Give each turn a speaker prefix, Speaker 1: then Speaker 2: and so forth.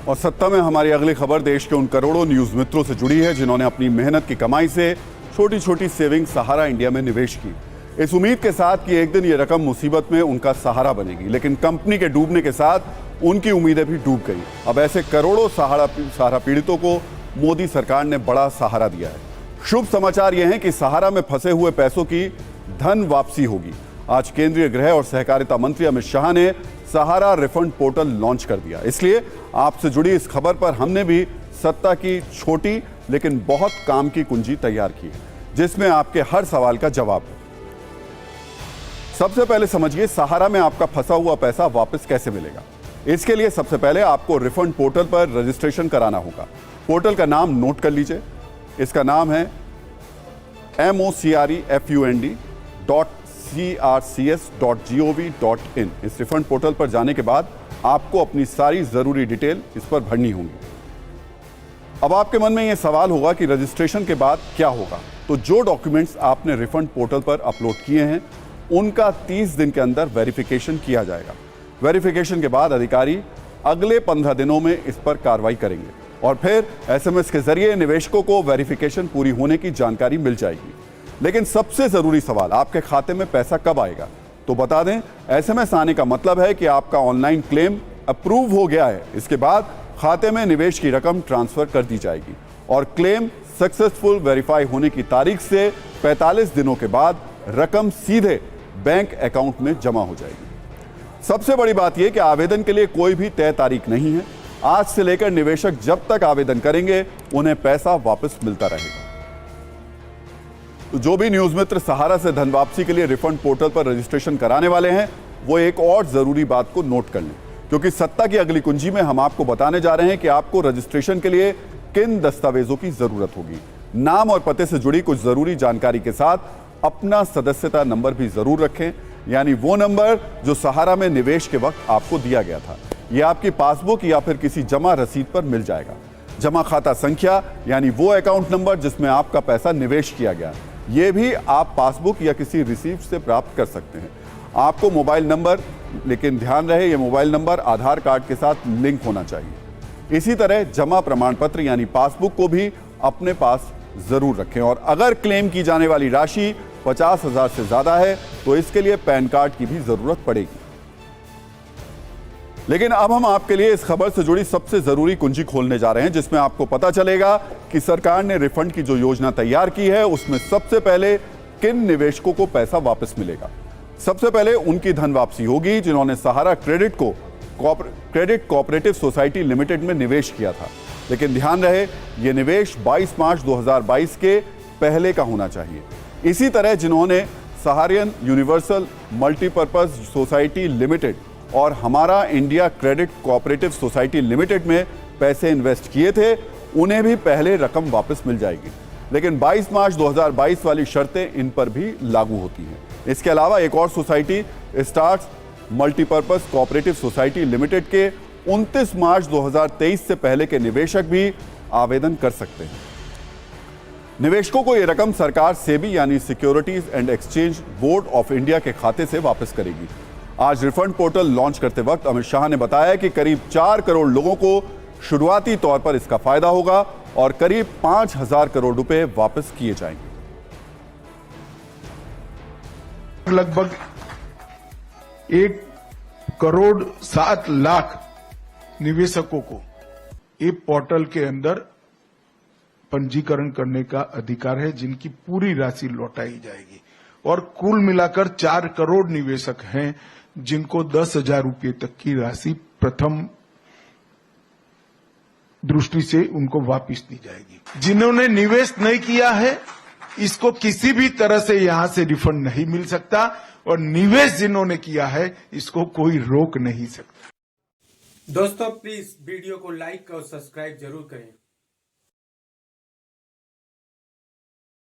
Speaker 1: और सत्ता में हमारी अगली खबर देश के उन करोड़ों न्यूज मित्रों से जुड़ी है जिन्होंने अपनी मेहनत की कमाई से छोटी छोटी सेविंग सहारा इंडिया में निवेश की, इस उम्मीद के साथ कि एक दिन ये रकम मुसीबत में उनका सहारा बनेगी। लेकिन कंपनी के डूबने के साथ उनकी उम्मीदें भी डूब गई। अब ऐसे करोड़ों सहारा पीड़ितों को मोदी सरकार ने बड़ा सहारा दिया है। शुभ समाचार यह है कि सहारा में फंसे हुए पैसों की धन वापसी होगी। आज केंद्रीय गृह और सहकारिता मंत्री अमित शाह ने सहारा रिफंड पोर्टल लॉन्च कर दिया। इसलिए आपसे जुड़ी इस खबर पर हमने भी सत्ता की छोटी लेकिन बहुत काम की कुंजी तैयार की है, जिसमें आपके हर सवाल का जवाब है। सबसे पहले समझिए सहारा में आपका फंसा हुआ पैसा वापस कैसे मिलेगा। इसके लिए सबसे पहले आपको रिफंड पोर्टल पर रजिस्ट्रेशन कराना होगा। पोर्टल का नाम नोट कर लीजिए। इसका नाम है mocrefund.crcs.gov.in। इस रिफंड पोर्टल पर जाने के बाद आपको अपनी सारी जरूरी डिटेल इस पर भरनी होंगी। अब आपके मन में यह सवाल होगा कि रजिस्ट्रेशन के बाद क्या होगा। तो जो डॉक्यूमेंट्स आपने रिफंड पोर्टल पर अपलोड किए हैं उनका 30 दिन के अंदर वेरिफिकेशन किया जाएगा। वेरिफिकेशन के बाद अधिकारी अगले 15 दिनों में इस पर कार्रवाई करेंगे और फिर एसएमएस के जरिए निवेशकों को वेरिफिकेशन पूरी होने की जानकारी मिल जाएगी। लेकिन सबसे जरूरी सवाल, आपके खाते में पैसा कब आएगा। तो बता दें, एसएमएस आने का मतलब है कि आपका ऑनलाइन क्लेम अप्रूव हो गया है। इसके बाद खाते में निवेश की रकम ट्रांसफर कर दी जाएगी और क्लेम सक्सेसफुल वेरीफाई होने की तारीख से 45 दिनों के बाद रकम सीधे बैंक अकाउंट में जमा हो जाएगी। सबसे बड़ी बात यह कि आवेदन के लिए कोई भी तय तारीख नहीं है। आज से लेकर निवेशक जब तक आवेदन करेंगे उन्हें पैसा वापस मिलता रहेगा। तो जो भी न्यूज मित्र सहारा से धन वापसी के लिए रिफंड पोर्टल पर रजिस्ट्रेशन कराने वाले हैं वो एक और जरूरी बात को नोट कर लें, क्योंकि सत्ता की अगली कुंजी में हम आपको बताने जा रहे हैं कि आपको रजिस्ट्रेशन के लिए किन दस्तावेजों की जरूरत होगी। नाम और पते से जुड़ी कुछ जरूरी जानकारी के साथ अपना सदस्यता नंबर भी जरूर रखें, यानी वो नंबर जो सहारा में निवेश के वक्त आपको दिया गया था। यह आपकी पासबुक या फिर किसी जमा रसीद पर मिल जाएगा। जमा खाता संख्या यानी वो अकाउंट नंबर जिसमें आपका पैसा निवेश किया गया, यह भी आप पासबुक या किसी रिसीप्ट से प्राप्त कर सकते हैं। आपको मोबाइल नंबर, लेकिन ध्यान रहे यह मोबाइल नंबर आधार कार्ड के साथ लिंक होना चाहिए। इसी तरह जमा प्रमाण पत्र यानी पासबुक को भी अपने पास जरूर रखें। और अगर क्लेम की जाने वाली राशि 50,000 से ज्यादा है तो इसके लिए पैन कार्ड की भी जरूरत पड़ेगी। लेकिन अब हम आपके लिए इस खबर से जुड़ी सबसे जरूरी कुंजी खोलने जा रहे हैं, जिसमें आपको पता चलेगा कि सरकार ने रिफंड की जो योजना तैयार की है उसमें सबसे पहले किन निवेशकों को पैसा वापस मिलेगा। सबसे पहले उनकी धन वापसी होगी जिन्होंने सहारा क्रेडिट कोऑपरेटिव सोसाइटी लिमिटेड में निवेश किया था। लेकिन ध्यान रहे यह निवेश 22 मार्च 2022 के पहले का होना चाहिए। इसी तरह जिन्होंने सहारियन यूनिवर्सल मल्टीपर्पज सोसाइटी लिमिटेड और हमारा India credit cooperative society limited में पैसे इन्वेस्ट किए थे उन्हें भी पहले रकम वापस मिल जाएगी। लेकिन 22 मार्च 2022 वाली शर्तें इन पर भी लागू होती हैं। इसके अलावा एक और society stars multipurpose cooperative society limited के 29 मार्च 2023 से पहले के निवेशक भी आवेदन कर सकते हैं। निवेशकों को यह रकम सरकार सेबी यानी securities and exchange board of India के खाते से वापस करेगी। आज रिफंड पोर्टल लॉन्च करते वक्त अमित शाह ने बताया कि करीब 4 करोड़ लोगों को शुरुआती तौर पर इसका फायदा होगा और करीब 5,000 करोड़ रुपए वापस किए जाएंगे।
Speaker 2: लगभग 1,07,00,000 निवेशकों को ये पोर्टल के अंदर पंजीकरण करने का अधिकार है, जिनकी पूरी राशि लौटाई जाएगी। और कुल मिलाकर 4 करोड़ निवेशक हैं जिनको 10,000 रुपये तक की राशि प्रथम दृष्टि से उनको वापस दी जाएगी। जिन्होंने निवेश नहीं किया है इसको किसी भी तरह से यहां से रिफंड नहीं मिल सकता, और निवेश जिन्होंने किया है इसको कोई रोक नहीं सकता।
Speaker 3: दोस्तों प्लीज वीडियो को लाइक और सब्सक्राइब जरूर करें।